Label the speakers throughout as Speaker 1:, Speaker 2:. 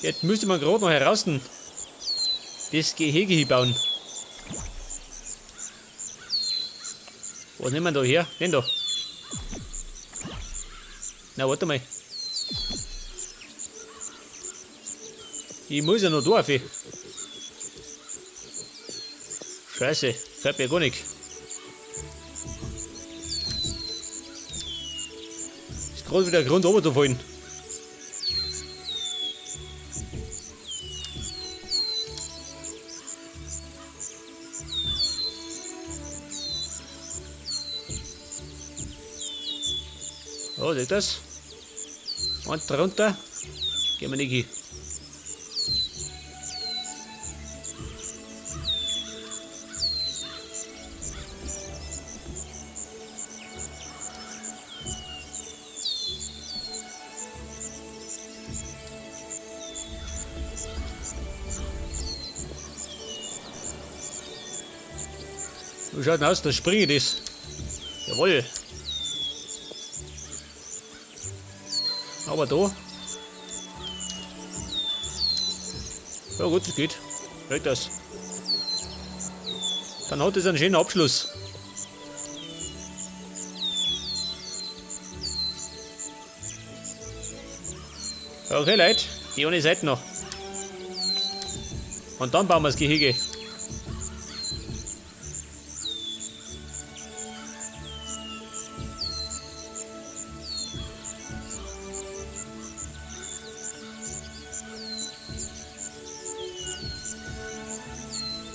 Speaker 1: Jetzt müsste man gerade noch heraus das Gehege hier bauen. Was nehmen wir da her? Den da. Na, warte mal. Ich muss ja noch da auf. Scheiße, fällt mir gar nicht. Ist gerade wieder Grund runter zu fallen. Oh, seht das? Und drunter. Gehen wir nicht hin. Wie schaut denn aus, das springe das. Jawohl. Aber da. Ja gut, das geht. Weg das. Dann hat es einen schönen Abschluss. Okay Leute, die eine Seite noch. Und dann bauen wir das Gehege.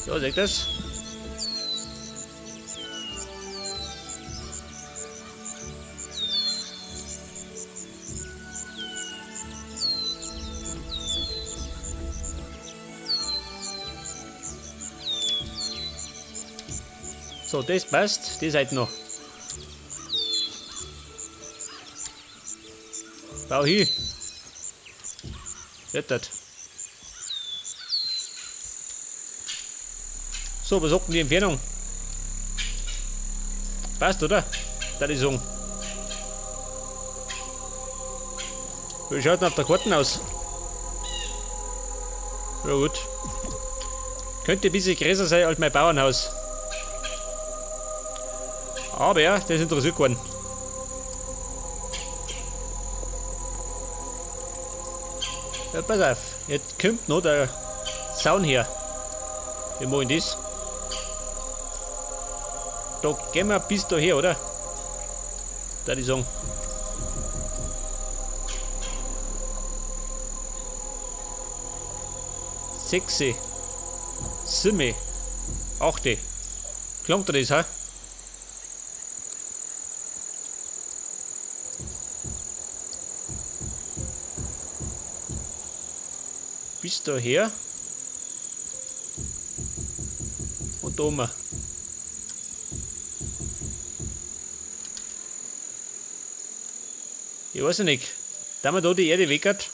Speaker 1: So, seht das? So, das passt, die Seite noch. Bau hier. Seht das? So, was sagt denn die Entfernung? Passt, oder? Da die sagen. Wie schaut denn auf der Karte aus? Ja gut. Könnte ein bisschen größer sein als mein Bauernhaus. Aber ja, das interessiert keinen. Ja, pass auf, jetzt kommt noch der Zaun her. Wie machen wir das? Da gehen wir bis daher, oder? Da die sagen. 6, 7, 8. Klingt dir das, ha? Bis daher. Und da oben. Ich weiß nicht, da man da die Erde weg hat.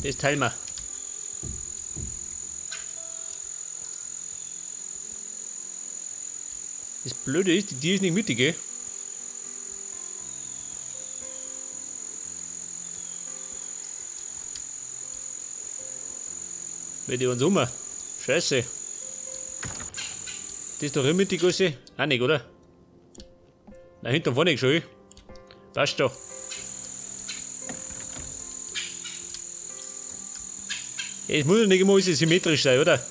Speaker 1: Das teilen wir. Das Blöde ist, die ist nicht mittig, gell? Weil die uns um. Scheiße. Das ist doch immer die Gasse. Auch nicht, oder? Na, hinten vorne schon. Passt doch. Es muss ja nicht immer alles symmetrisch sein, oder?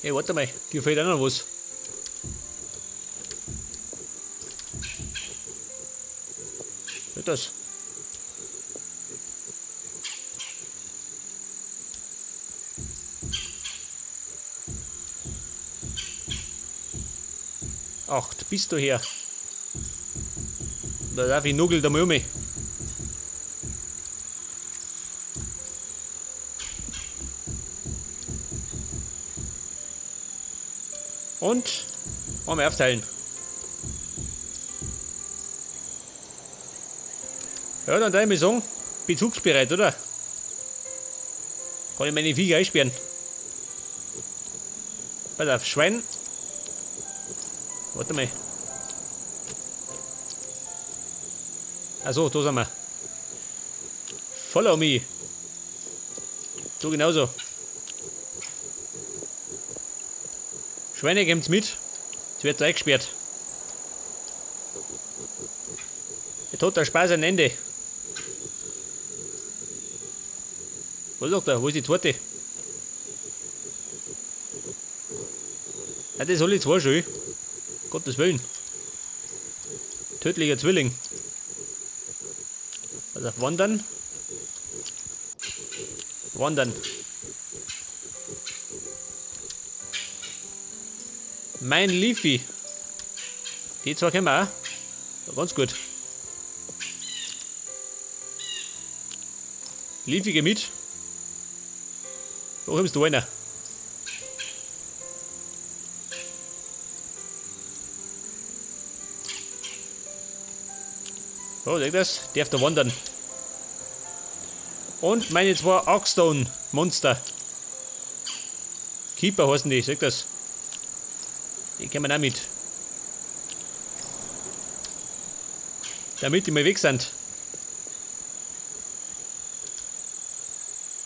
Speaker 1: Hey, warte mal, hier fehlt auch noch was. Was ist das? Acht, bist du her? Da darf ich nuggel da mal um. Und einmal aufteilen. Ja, dann darf ich sagen, bezugsbereit, oder? Kann ich meine Viecher einsperren. Pass auf, Schwein. Warte mal. Achso, da sind wir. Follow me. Du genauso. Schweine, geben's mit. Es wird eingesperrt. Jetzt hat der Spaß ein Ende. Was sagt er? Wo ist die zweite? Ah, das alle zwei schon. Gottes Willen. Tödlicher Zwilling. Also auf Wandern. Wandern. Mein Leafy. Die zwei kennen wir auch. Ja, ganz gut. Leafy, geh mit. Wo kommst du einer? So, seht das? Darf da wandern. Und meine zwei Arkstone Monster. Keeper heißen die, seht das? Die kommen auch mit. Damit die mal weg sind.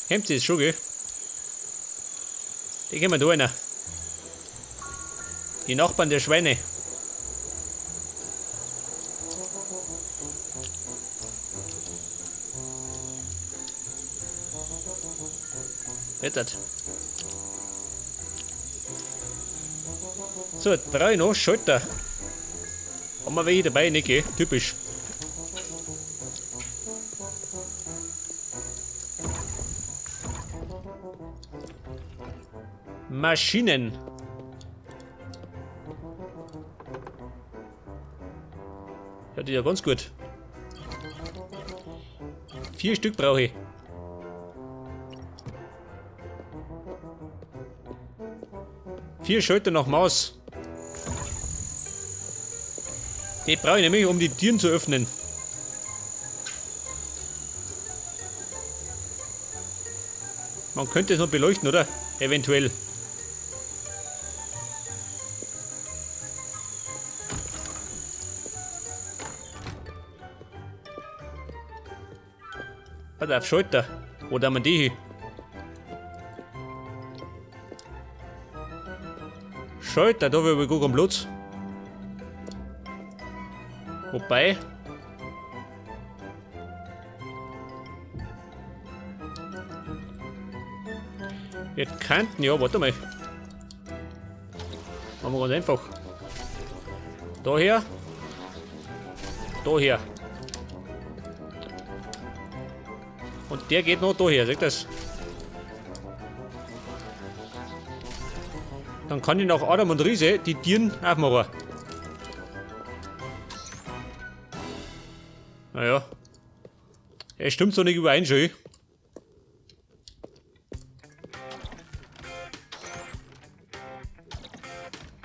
Speaker 1: Hemmt sie es schon, gell? Die kommen da rein. Die Nachbarn der Schweine. Wettert. So, 3 noch, Schalter. Haben wir welche dabei, nicht, gell? Typisch. Maschinen. Ja, die ist ja ganz gut. 4 Stück brauche ich. Vier Schalter nach Maus. Die brauche ich nämlich, um die Türen zu öffnen. Man könnte es noch beleuchten, oder? Eventuell. Warte auf, Schalter. Wo haben wir die hier? Schalter, da will ich gut am Platz. Wobei. Jetzt könnten, ja, warte mal. Machen wir ganz einfach. Daher. Daher. Und der geht noch daher, seht das? Dann kann ich nach Adam und Riese die Tieren aufmachen. Naja. Es stimmt so nicht überein, schon.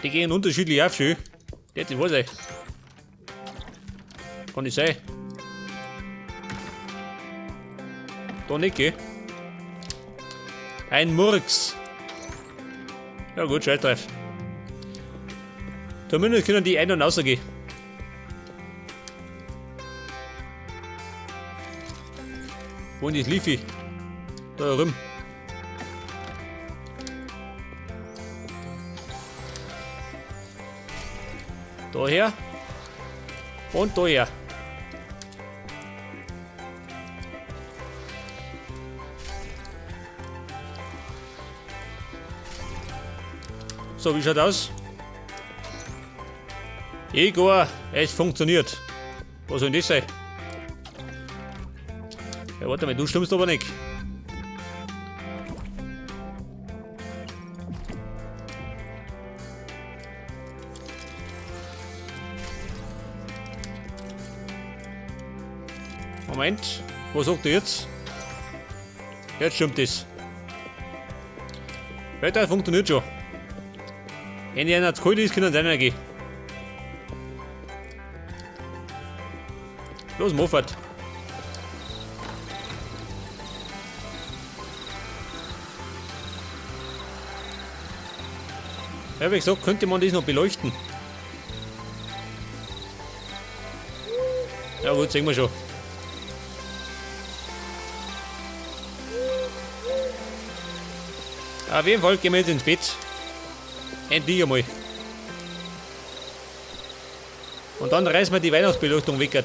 Speaker 1: Die gehen unterschiedlich auf, schön. Das weiß ich. Kann nicht sein. Da nicht, gell? Ein Murks. Ja gut, scheiß drauf. Zumindest können die ein- und rausgehen. Wo ist das Leafy? Da herum. Daher. Und daher. So, wie schaut aus? Igor, es funktioniert. Was soll denn das sein? Ja, warte mal, du stimmst aber nicht. Moment, was sagt er jetzt? Jetzt stimmt das. Ja, das funktioniert schon. Wenn die einer zu kalt ist, können sie reingehen. Los, Moffat. Ja, wie gesagt, könnte man das noch beleuchten. Ja gut, sehen wir schon. Auf jeden Fall gehen wir jetzt ins Bett. Endlich einmal. Und dann reißen wir die Weihnachtsbeleuchtung weg.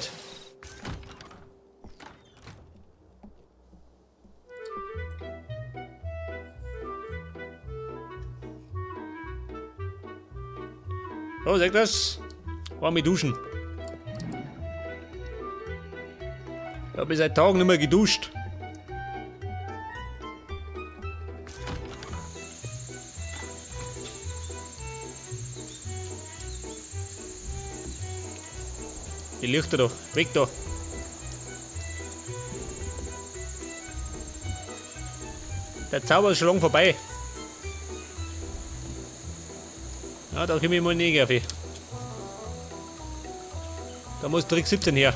Speaker 1: So, seht das? Warme duschen. Ich habe seit Tagen nicht mehr geduscht. Die Lichter da, weg da. Der Zauber ist schon lang vorbei. Ja, da komme ich mal nicht auf. Da muss Trick 17 her.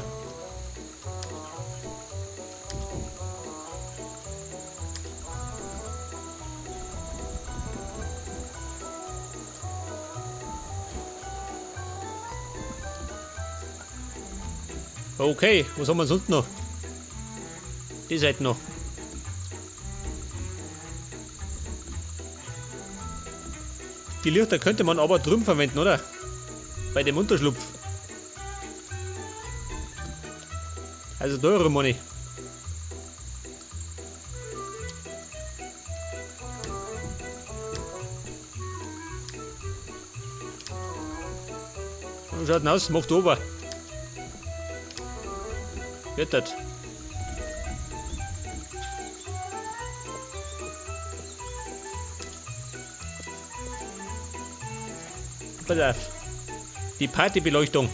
Speaker 1: Okay, was haben wir sonst noch? Die Seite noch. Die Lichter könnte man aber drüben verwenden, oder? Bei dem Unterschlupf. Also da rum, Manni. So schaut aus, macht ober. Wird das. Pass auf. Die Partybeleuchtung.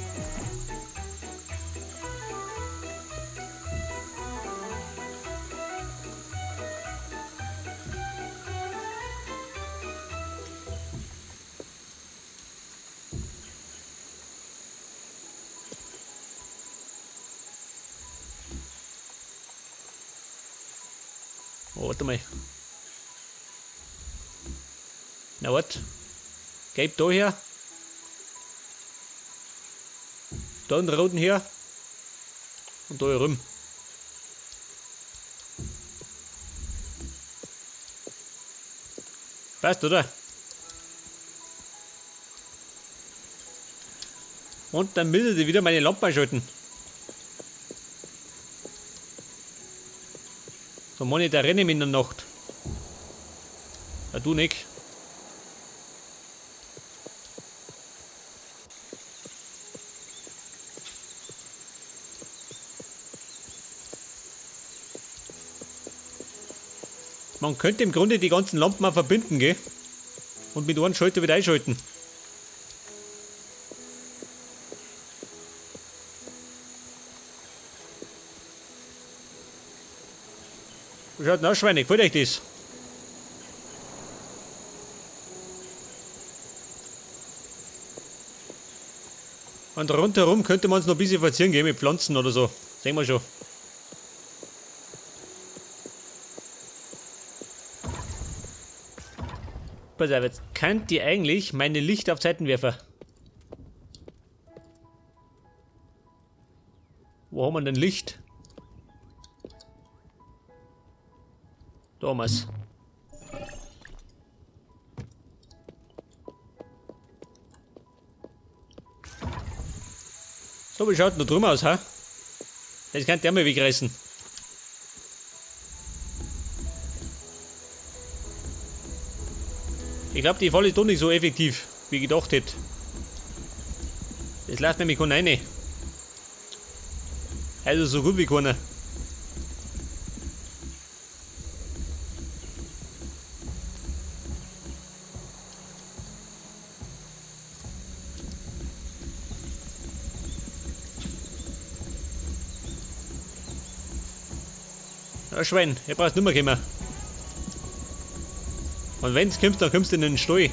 Speaker 1: Oh, warte mal. Na wat? Gelb da her. Da einen roten her. Und da rum. Passt, oder? Und dann müsste ich wieder meine Lampe einschalten. So mache ich da rennen in der Nacht. Ja, du nicht. Man könnte im Grunde die ganzen Lampen auch verbinden, gell? Und mit einem Schalter wieder einschalten. Schaut nach, Schweine, gefällt euch das? Und rundherum könnte man es noch ein bisschen verzieren gehen mit Pflanzen oder so. Sehen wir schon. Pass auf, jetzt könnt ihr eigentlich meine Lichter auf Seitenwerfer. Wo haben wir denn Licht? Da haben wir's. So, wie schaut denn da drüben aus, ha? Das könnt ihr mal wegreißen. Ich glaube, die Falle ist doch nicht so effektiv, wie ich gedacht hätte. Das läuft nämlich keiner rein. Also so gut wie keiner. Ja, Schwein, ihr brauchst nicht mehr kommen. Und wenn's kommst, dann kommst du in den Stall.